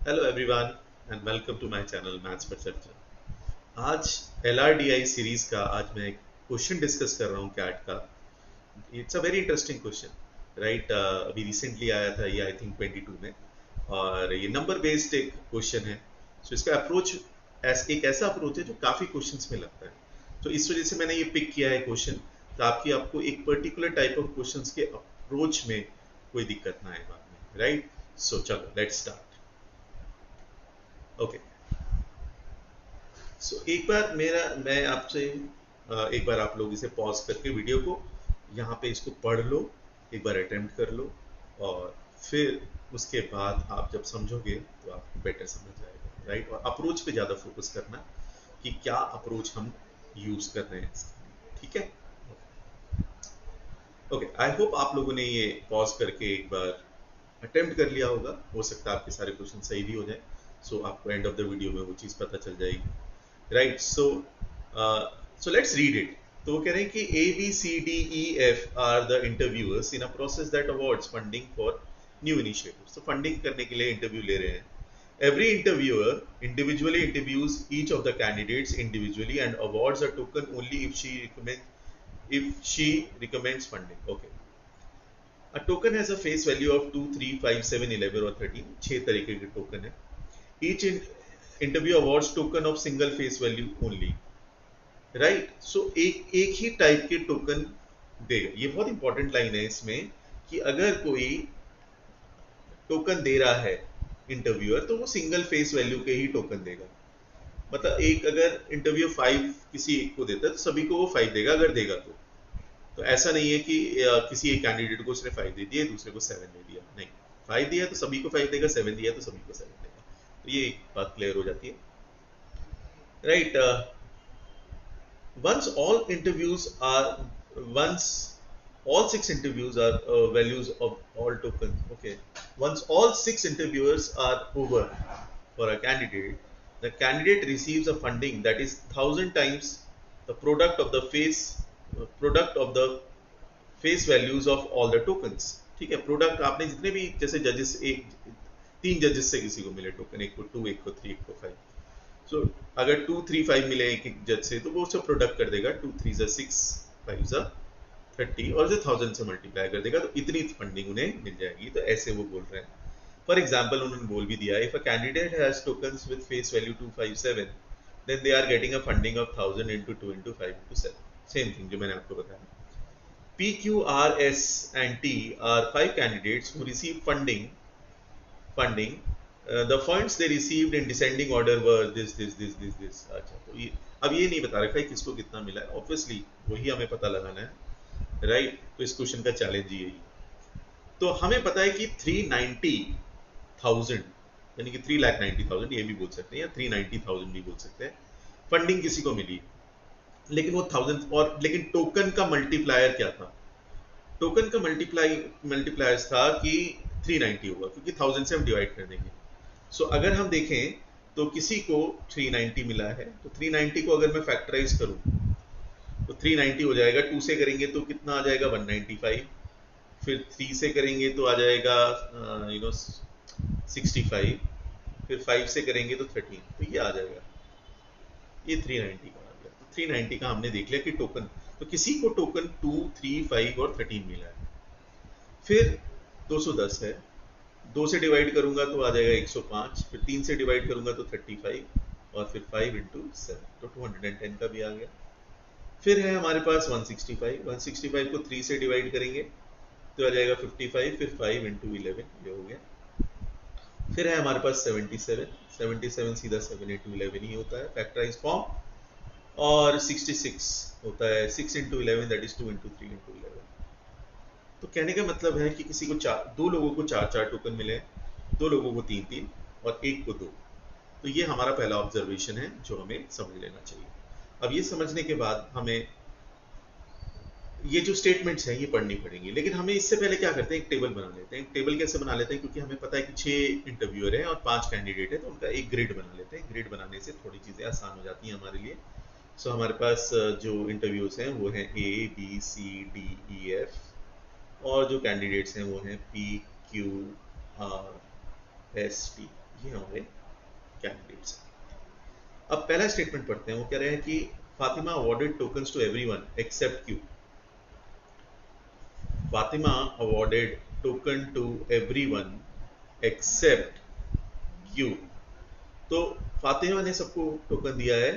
Hello everyone and welcome to my channel maths पर चर्चा। आज LRDI सीरीज का आज मैं एक क्वेश्चन डिस्कस कर रहा हूँ कैट का। It's a very interesting question, right. अभी रिसेंटली आया था ये, आई थिंक 22 में, और ये नंबर बेस्ड एक क्वेश्चन है। सो इसका अप्रोच एक ऐसा अप्रोच है जो काफ़ी क्वेश्चंस में लगता है। तो इस वजह से मैंने ये पिक किया है क्वेश्चन, ताकि आपको एक पर्टिकुलर टाइप ऑफ क्वेश्चंस के अप्रोच में कोई दिक्कत ना आए बाद में, राइट। सो चलो लेट्स स्टार्ट। ओके, एक बार मैं आपसे एक बार आप लोग इसे पॉज करके वीडियो को यहाँ पे इसको पढ़ लो, एक बार अटेम्प्ट कर लो, और फिर उसके बाद आप जब समझोगे तो आपको बेटर समझ आएगा, राइट। और अप्रोच पे ज़्यादा फोकस करना कि क्या अप्रोच हम यूज़ कर रहे हैं इसके लिए, ठीक है। ओके, आई होप आप लोगों ने ये पॉज करके एक बार अटेम्प्ट कर लिया होगा। हो सकता है आपके सारे क्वेश्चन सही भी हो जाए, सो आपको एंड ऑफ द वीडियो में वो चीज़ पता चल जाएगी, right. So let's read it. तो वो कह रहे हैं कि ABCDEF are the interviewers in a process that awards funding for new initiatives. तो फंडिंग करने के लिए इंटरव्यू ले रहे हैं। Every interviewer individually interviews each of the candidates individually and awards a token only if she recommends funding. Okay. A token has a face value of 2, 3, 5, 7, 11 और 13. 6 तरीके के टोकन है। Each interview awards token of single face value only. Right. So एक एक ही type के token देगा। ये बहुत इंपॉर्टेंट लाइन है इसमें, कि अगर कोई टोकन दे रहा है इंटरव्यूअर, तो वो सिंगल फेस वैल्यू के ही टोकन देगा। मतलब एक अगर इंटरव्यू 5 किसी एक को देता है तो सभी को वो 5 देगा, अगर देगा तो ऐसा नहीं है कि किसी एक कैंडिडेट को उसने 5 दे दिए, दूसरे को 7 दे दिया, नहीं। 5 दिया तो सभी को 5 देगा, 7 दिया तो सभी को 7 देगा। तो ये एक बात क्लियर हो जाती है, right. once all interviews are once all 6 interviews are values of all tokens. Okay, once all 6 interviewers are over for a candidate, the candidate receives a funding that is 1,000 times the product of the face values of all the tokens. ठीक है, product आपने जितने भी, जैसे जजेस, एक 3 जजेस से किसी को मिले टोकन, एक को 2, एक को 3, एक को 5। सो अगर 2, 3, 5 मिले एक एक जज से, तो वो उसको प्रोडक्ट कर देगा 2, 3 जा 6, 5 जा 30, और जो 1000 से मल्टीप्लाई कर देगा, तो इतनी फंडिंग उन्हें मिल जाएगी। तो ऐसे वो बोल रहे हैं। फॉर एग्जाम्पल उन्होंने बोल भी दिया, if a candidate has tokens with face value 257, then they are getting a funding of 1000 into 2 into 5 into 7। Same thing जो मैंने आपको बताया। P, Q, R, S and T are 5 candidates who receive funding. The funds they received in descending order were this. अच्छा, तो ये अब ये नहीं बता रखा है किसको कितना मिला है। ऑब्वियसली वही हमें पता लगाना है, राइट। तो इस क्वेश्चन का चैलेंज यही है। तो हमें पता है कि 390,000, यानी कि 3,90,000, ये भी बोल सकते हैं, या 390,000 भी बोल सकते हैं, फंडिंग किसी को मिली। लेकिन वो 1000, और लेकिन टोकन का मल्टीप्लायर क्या था? टोकन का मल्टीप्लायर था कि 390 होगा, क्योंकि 1000 से हम डिवाइड कर देंगे। सो अगर हम देखें तो किसी को 390 मिला है, तो 390 को अगर मैं फैक्टराइज करूं तो 390 हो जाएगा। 2 से करेंगे तो कितना आ जाएगा? 195। फिर 3 से करेंगे तो आ जाएगा 65। फिर 5 से करेंगे तो 13, तो ये आ जाएगा। ये 390 का आ गया। तो 390 का हमने देख लिया कि टोकन, तो किसी को टोकन 2, 3, 5 और 13 मिला है। फिर 210 है, 2 से डिवाइड करूंगा तो आ जाएगा 105, फिर 3 से डिवाइड करूंगा तो 35, और फिर 5 इंटू 7, तो 210 का भी आ गया। फिर है हमारे पास 165, 165 को 3 से डिवाइड करेंगे तो आ जाएगा 55, फिर 5 इंटू 11, ये हो गया। फिर है हमारे पास 77, 77 सीधा 7 इंटू 11 ही होता है फैक्टराइज फॉर्म। और 66 होता है 6 into 11, that is 2 into 3 into 11। तो कहने का मतलब है कि किसी को दो लोगों को 4 टोकन मिले, दो लोगों को 3, और एक को 2। तो ये हमारा पहला ऑब्जर्वेशन है जो हमें समझ लेना चाहिए। अब ये समझने के बाद हमें ये जो स्टेटमेंट्स हैं ये पढ़नी पड़ेंगी, लेकिन हमें इससे पहले क्या करते हैं, एक टेबल बना लेते हैं। एक टेबल कैसे बना लेते हैं? क्योंकि हमें पता है कि 6 इंटरव्यूअर हैं और 5 कैंडिडेट हैं, तो उनका एक ग्रिड बना लेते हैं। ग्रिड बनाने से थोड़ी चीज़ें आसान हो जाती हैं हमारे लिए। सो हमारे पास जो इंटरव्यूज हैं वो हैं ABCDEF, और जो कैंडिडेट्स हैं वो हैं PQRST। ये हमारे कैंडिडेट्स। अब पहला स्टेटमेंट पढ़ते हैं, वो कह रहे हैं कि Fatima awarded tokens to everyone except Q. Fatima awarded token to everyone except Q. तो फातिमा ने सबको टोकन दिया है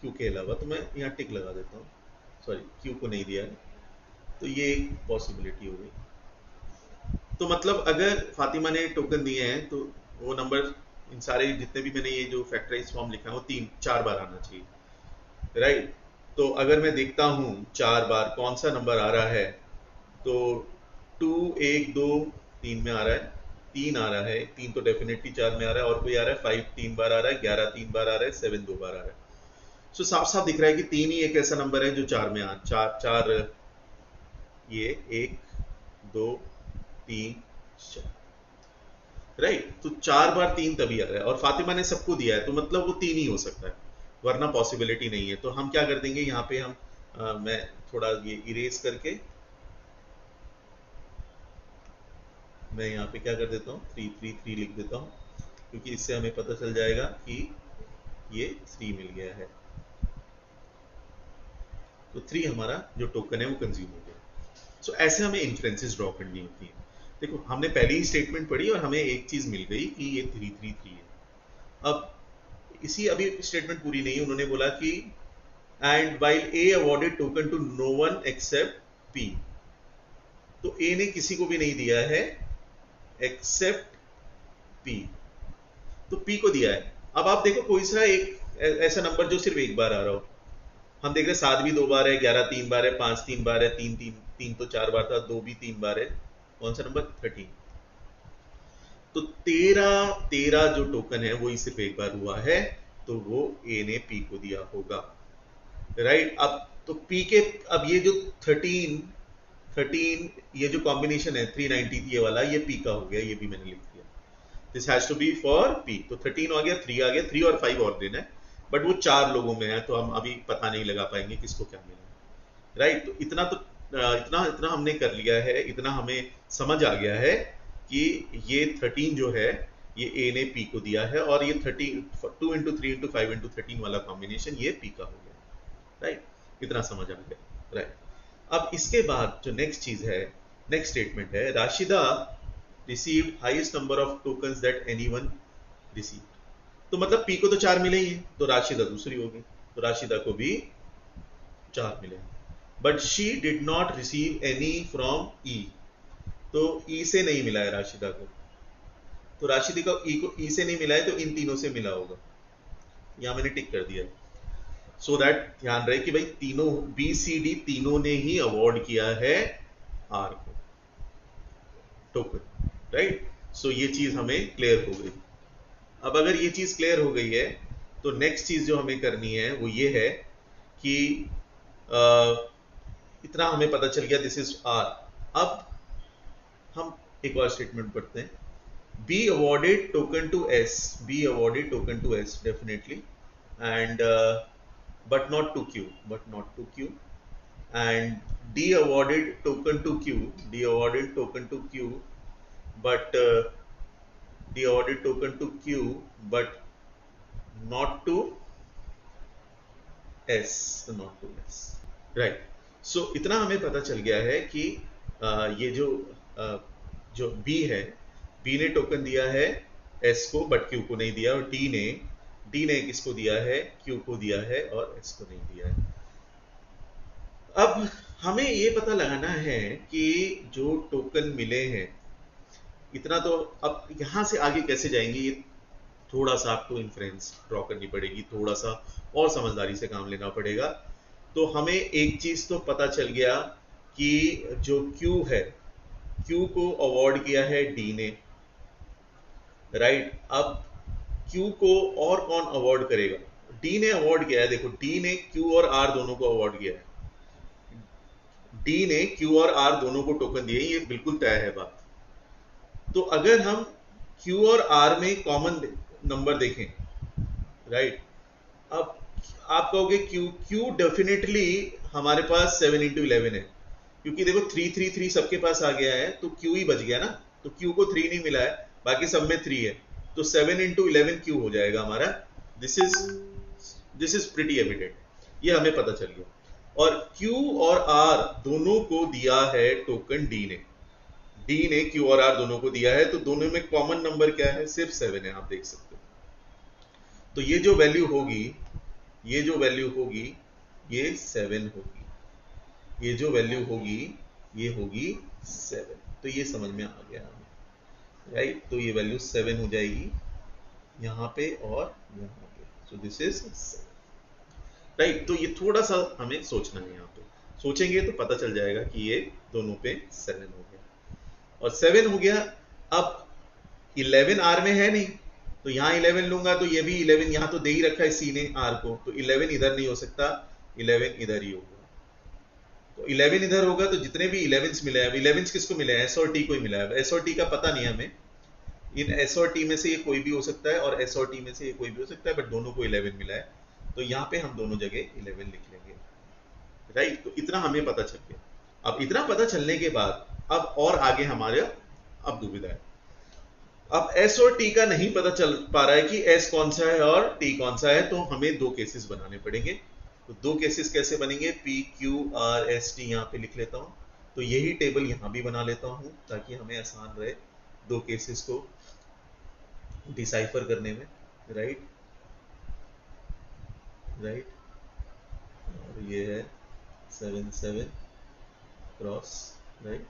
क्यू के अलावा, तो मैं यहाँ टिक लगा देता हूँ, सॉरी क्यू को नहीं दिया है, तो ये एक पॉसिबिलिटी हो गई। तो मतलब अगर फातिमा ने टोकन दिए हैं तो वो नंबर, इन सारे जितने भी मैंने ये जो फैक्टराइज फॉर्म लिखा है वो 4 बार आना चाहिए, राइट। तो अगर मैं देखता हूँ 4 बार कौन सा नंबर आ रहा है, तो 2 1 2 3 में आ रहा है, 3 आ रहा है, 3 तो डेफिनेटली 4 में आ रहा है, और कोई आ रहा है 5 3 बार आ रहा है, 11 3 बार आ रहा है, 7 2 बार आ रहा है। सो साफ साफ दिख रहा है कि 3 ही एक ऐसा नंबर है जो 4 में आ चार, ये 1 2 3 4, राइट। तो 4 बार 3 तभी आ रहा है, और फातिमा ने सबको दिया है तो मतलब वो 3 ही हो सकता है, वरना पॉसिबिलिटी नहीं है। तो हम क्या कर देंगे यहाँ पे, हम मैं थोड़ा ये इरेज करके मैं यहाँ पे क्या कर देता हूँ 3 3 3 लिख देता हूँ, क्योंकि इससे हमें पता चल जाएगा कि ये 3 मिल गया है। तो 3 हमारा जो टोकन है वो कंज्यूम हो गया। सो ऐसे हमें इन्फ्रेंसेस ड्रॉ करनी होती है। देखो हमने पहली ही स्टेटमेंट पढ़ी और हमें एक चीज मिल गई कि ये 3 3 3 है। अब इसी अभी स्टेटमेंट पूरी नहीं, उन्होंने बोला कि and while A awarded token to no one except P. तो ए ने किसी को भी नहीं दिया है एक्सेप्ट पी, तो पी को दिया है। अब आप देखो कोई सा एक ऐसा नंबर जो सिर्फ एक बार आ रहा हो, हम देख रहे 7 भी 2 बार है, 11 3 बार है, 5 3 बार है, 3 3 3 तो 4 बार था, 2 भी 3 बार है, कौन सा नंबर 13। तो 13 जो टोकन है वो ही सिर्फ एक बार हुआ है, तो वो ए ने पी को दिया होगा, राइट। अब तो पी के, अब ये जो 13 ये जो कॉम्बिनेशन है 390 ये वाला, ये पी का हो गया, ये भी मैंने लिख दिया, this has to be for P. तो 13 आ गया, 3 आ गया, 3 और 5 और देना है, बट वो 4 लोगों में है तो हम अभी पता नहीं लगा पाएंगे किसको क्या मिला, राइट। तो इतना इतना हमने कर लिया है, इतना हमें समझ आ गया है कि ये 13 जो है ये ए ने पी को दिया है, और ये 2 इंटू 3 इंटू 5 इंटू 13 वाला कॉम्बिनेशन ये पी का हो गया, राइट। इतना समझ आ गया, राइट। अब इसके बाद जो नेक्स्ट चीज है, नेक्स्ट स्टेटमेंट है, Rashida received highest number of tokens that anyone received. तो मतलब पी को तो 4 मिले ही हैं, तो राशिदा दूसरी होगी, तो राशिदा को भी 4 मिले, but she did not receive any from E. तो ई से नहीं मिला है राशिदा को, तो राशिदा को ई से नहीं मिला है, तो इन तीनों से मिला होगा, यहां मैंने टिक कर दिया, सो दैट ध्यान रहे कि भाई तीनों बी सी डी तीनों ने ही अवॉर्ड किया है आर को टोकन, राइट। सो ये चीज हमें क्लियर हो गई। अब अगर ये चीज क्लियर हो गई है तो नेक्स्ट चीज जो हमें करनी है वो ये है कि इतना हमें पता चल गया दिस इज आर। अब हम एक और स्टेटमेंट पढ़ते हैं, B awarded token to S, B awarded token to S definitely, and but not to Q, but not to Q, and D awarded token to Q, D awarded token to Q, but D awarded token to Q, but not to S, not to S, right. So इतना हमें पता चल गया है कि ये जो B है, B ने टोकन दिया है S को बट Q को नहीं दिया, और D ने किसको दिया है, Q को दिया है और S को नहीं दिया है। अब हमें ये पता लगाना है कि जो टोकन मिले हैं, इतना तो अब यहां से आगे कैसे जाएंगे, ये थोड़ा सा आपको इन्फ्रेंस ड्रॉ करनी पड़ेगी, थोड़ा सा और समझदारी से काम लेना पड़ेगा। तो हमें एक चीज तो पता चल गया कि जो Q है, Q को अवॉर्ड किया है D ने, राइट। अब Q को और कौन अवॉर्ड करेगा, D ने अवॉर्ड किया है, देखो D ने Q और R दोनों को अवॉर्ड किया है, D ने Q और R दोनों को टोकन दिए, ये बिल्कुल तय है बात। तो अगर हम Q और R में कॉमन नंबर देखें, राइट, अब आप कहोगे Q डेफिनेटली हमारे पास 7 इंटू 11 है, क्योंकि देखो 3 3 3 सबके पास आ गया है, तो Q ही बच गया ना, तो Q को 3 नहीं मिला है, बाकी सब में 3 है, तो 7 इंटू 11 क्यू हो जाएगा हमारा। दिस इज प्रिटी एविडेंट, ये हमें पता चल गया। और Q और R दोनों को दिया है टोकन D ने, D ने Q और R दोनों को दिया है, तो दोनों में कॉमन नंबर क्या है, सिर्फ 7 है, आप देख सकते हो। तो ये जो वैल्यू होगी, ये जो वैल्यू होगी ये 7 होगी, ये जो वैल्यू होगी ये होगी 7। तो ये समझ में आ गया हमें, राइट। तो ये वैल्यू 7 हो जाएगी यहाँ पे और यहाँ पे। So this is 7, right. तो ये थोड़ा सा हमें सोचना है, यहाँ पे सोचेंगे तो पता चल जाएगा कि ये दोनों पे 7 हो गया। और 7 हो गया, अब 11 R में है नहीं, तो यहाँ 11 लूंगा तो ये भी 11 यहाँ तो दे ही रखा है C ने R को, तो 11 इधर नहीं हो सकता, 11 इधर ही होगा। तो 11 इधर होगा तो जितने भी 11s मिले हैं, 11s किसको मिले हैं, S और T को ही मिला है। S और T का पता नहीं हमें, इन S और T में से ये कोई भी हो सकता है और S और T में से ये कोई भी हो सकता है, बट दोनों को 11 मिला है, तो यहाँ पे हम दोनों जगह 11 लिख लेंगे, राइट। तो इतना हमें पता चल गया। अब इतना पता चलने के बाद अब और आगे हमारे अब दुविधा है। अब S और T का नहीं पता चल पा रहा है कि S कौन सा है और T कौन सा है, तो हमें दो केसेस बनाने पड़ेंगे। तो दो केसेस कैसे बनेंगे, P Q R S T यहाँ पे लिख लेता हूँ। तो यही टेबल यहाँ भी बना लेता हूँ ताकि हमें आसान रहे दो केसेस को डिसाइफर करने में, राइट। और ये है 7 7 क्रॉस, राइट,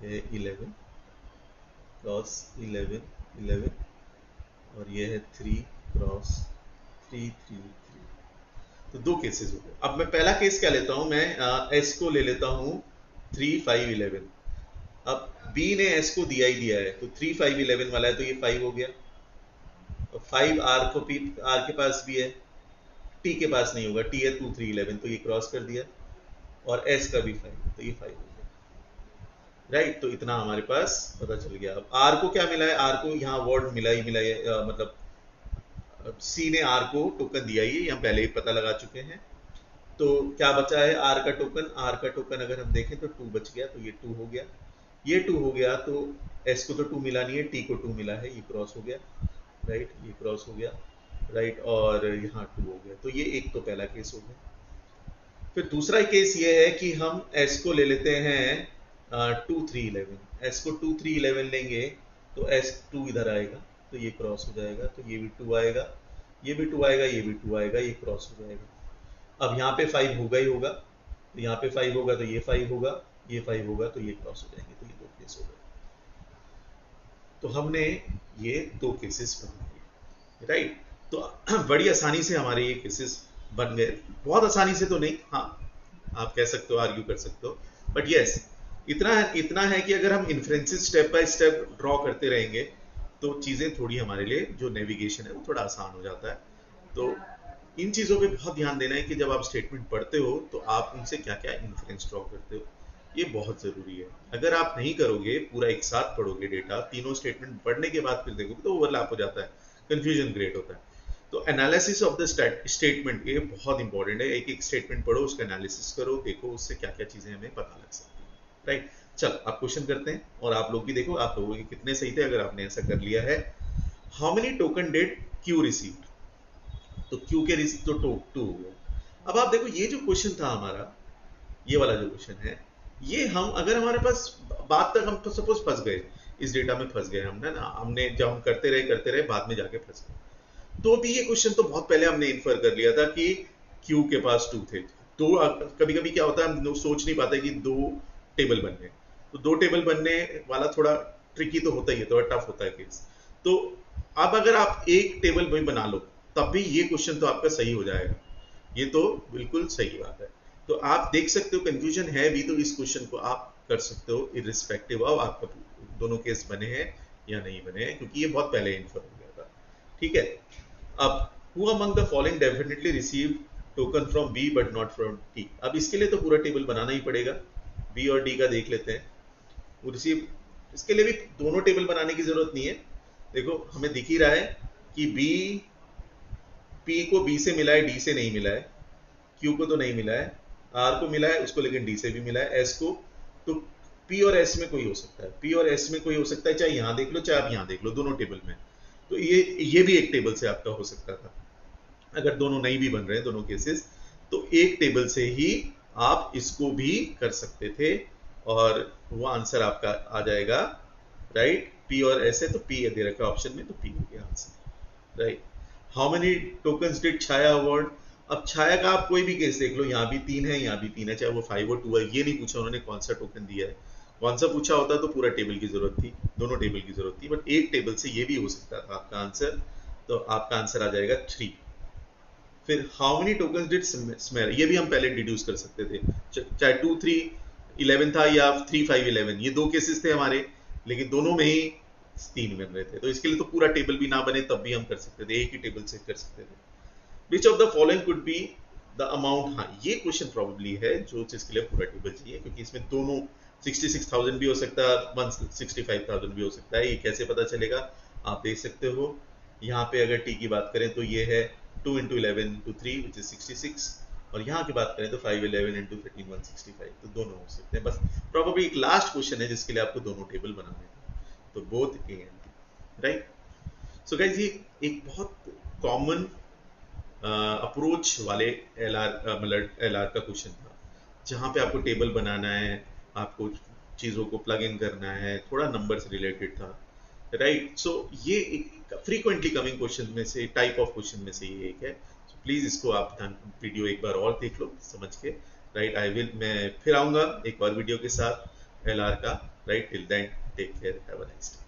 ये 11 क्रॉस 11 11, और ये है 3 क्रॉस 3 3 3। तो दो केसेस हो गए। अब मैं पहला केस क्या लेता हूं, मैं S को ले लेता हूं 3 5 11। अब B ने S को दिया ही दिया है, तो 3 5 11 वाला है, तो ये 5 हो गया। और 5 R को R के पास भी है, T के पास नहीं होगा, T है 2 3 11, तो ये क्रॉस कर दिया। और S का भी 5, तो ये 5 हो गया, राइट। तो इतना हमारे पास पता चल गया। अब R को क्या मिला है, R को यहाँ वर्ड मिला ही मिला है, मतलब C ने R को टोकन दिया ही, हम पहले ही पता लगा चुके हैं। तो क्या बचा है R का टोकन, R का टोकन अगर हम देखें तो 2 बच गया, तो ये 2 हो गया, ये 2 हो गया। तो S को तो 2 मिला नहीं है, T को 2 मिला है, ये क्रॉस हो गया, राइट, ये क्रॉस हो गया, राइट, और यहाँ 2 हो गया। तो ये एक तो पहला केस हो गया। फिर दूसरा केस ये है कि हम S को ले लेते हैं 2 3 11। S को 2 3 11 लेंगे तो S 2 इधर आएगा, तो ये क्रॉस हो जाएगा, तो ये भी 2 आएगा, ये भी 2 आएगा, ये भी 2 आएगा, ये क्रॉस हो जाएगा। अब यहाँ पे 5 होगा ही होगा, तो यहाँ पे 5 होगा, तो ये 5 होगा, ये 5 होगा, तो ये क्रॉस हो जाएंगे। तो ये दो केस हो गए। तो हमने ये दो केसेस बना लिए, राइट। तो बड़ी आसानी से हमारे ये केसेस बन गए, बहुत आसानी से तो नहीं, हाँ आप कह सकते हो, आर्ग्यू कर सकते हो, बट यस इतना है कि अगर हम inferences step by step draw करते रहेंगे तो चीजें थोड़ी हमारे लिए जो नेविगेशन है वो थोड़ा आसान हो जाता है। तो इन चीजों पे बहुत ध्यान देना है कि जब आप स्टेटमेंट पढ़ते हो तो आप उनसे क्या क्या इन्फ्रेंस ड्रॉ करते हो, ये बहुत जरूरी है। अगर आप नहीं करोगे, पूरा एक साथ पढ़ोगे डेटा, तीनों स्टेटमेंट पढ़ने के बाद फिर देखोगे तो ओवरलैप हो जाता है, कंफ्यूजन क्रिएट होता है। तो एनालिसिस ऑफ द स्टेटमेंट ये बहुत इंपॉर्टेंट है। एक एक स्टेटमेंट पढ़ो, उसका एनालिसिस करो, देखो उससे क्या क्या चीजें हमें पता लग सकती है, राइट। चल आप क्वेश्चन करते हैं और आप लोग भी देखो आप लोगों के कितने सही थे अगर आपने ऐसा कर लिया है। How many token did Q received, तो Q के रिसीव तो 2 हो गया। अब आप देखो ये जो क्वेश्चन था हमारा, ये वाला जो क्वेश्चन है, ये हम अगर हमारे पास बात तक हम तो सपोज फंस गए, इस डेटा में फंस गए हमने ना, हमने जब हम करते रहे बाद में जाके फंस गए, तो भी ये क्वेश्चन तो बहुत पहले हमने इन्फर कर लिया था कि Q के पास 2 थे। तो कभी कभी क्या होता है, हम सोच नहीं पाते कि दो टेबल बन गए, तो दो टेबल बनने वाला थोड़ा ट्रिकी तो होता ही है, थोड़ा टफ होता है केस। तो अब अगर आप एक टेबल भी बना लो तब भी ये क्वेश्चन तो आपका सही हो जाएगा, ये तो बिल्कुल सही बात है। तो आप देख सकते हो कंफ्यूजन है भी, तो इस क्वेश्चन को आप कर सकते हो इररिस्पेक्टिव ऑफ आपका दोनों केस बने हैं या नहीं बने हैं, क्योंकि ये बहुत पहले इन्फर हो गया था, ठीक है। अब who among the following definitely received token from B but not from T, अब इसके लिए तो पूरा टेबल बनाना ही पड़ेगा। B और D का देख लेते हैं, वो रिसीव, इसके लिए भी दोनों टेबल बनाने की जरूरत नहीं है। देखो हमें दिख ही रहा है कि P को B से मिला है, D से नहीं मिला है, Q को तो नहीं मिला है, R को मिला है उसको, लेकिन D से भी मिला है, S को, तो P और S में कोई हो सकता है, P और S में कोई हो सकता है, चाहे यहां देख लो चाहे आप यहां देख लो, दोनों टेबल में। तो ये भी एक टेबल से आपका हो सकता था। अगर दोनों नहीं भी बन रहे हैं दोनों केसेस, तो एक टेबल से ही आप इसको भी कर सकते थे और वो आंसर आपका आ जाएगा, राइट। पी और एस है तो पी दे रखा ऑप्शन में, तो पी हो गया answer, right. How many tokens did Chhaya award. अब छाया का आप कोई भी केस देख लो, यहाँ भी 3 है, यहाँ भी 3 है, चाहे वो 5 और 2 है, ये नहीं पूछा उन्होंने कौन सा टोकन दिया है। कौन सा पूछा होता तो पूरा टेबल की जरूरत थी, दोनों टेबल की जरूरत थी, बट एक टेबल से ये भी हो सकता था आपका आंसर। तो आपका आंसर आ जाएगा 3। फिर हाउ मेनी टोकन्स डिड स्मेर, ये भी हम पहले डिड्यूस कर सकते थे, चाहे 2 3 11 था या 3 5 11, ये दो केसेस थे हमारे, लेकिन दोनों में ही 3 बन रहे थे, तो इसके लिए तो पूरा टेबल भी ना बने तब भी हम कर सकते थे, एक ही टेबल से कर सकते थे। Which of the following could be the amount, हाँ ये क्वेश्चन प्रॉब्ली है जो जिसके लिए पूरा टेबल चाहिए, क्योंकि इसमें दोनों 66,000 भी हो सकता है, 165,000 भी हो सकता है, ये कैसे पता चलेगा आप देख सकते हो। यहाँ पे अगर टी की बात करें तो ये है 2 into 11 into 3 which is 66, और यहाँ की बात करें तो 5 11 into 13 165, तो दोनों हो सकते हैं। बस प्रॉब्ली एक लास्ट क्वेश्चन है जिसके लिए आपको दोनों टेबल बनाने हैं, तो both A and B, right. So guys ये एक बहुत कॉमन अप्रोच वाले एलआर मतलब एलआर का क्वेश्चन था, जहाँ पे आपको टेबल बनाना है, आपको चीज़ों को प्लग इन करना है, थोड़ा नंबर से रिलेटेड था, राइट। सो ये एक फ्रीक्वेंटली कमिंग क्वेश्चन में से, टाइप ऑफ क्वेश्चन में से ये एक है। सो प्लीज़ इसको आप वीडियो एक बार और देख लो समझ के, राइट। आई विल, मैं फिर आऊँगा एक और वीडियो के साथ एलआर का, right. Till then take care, have a nice day.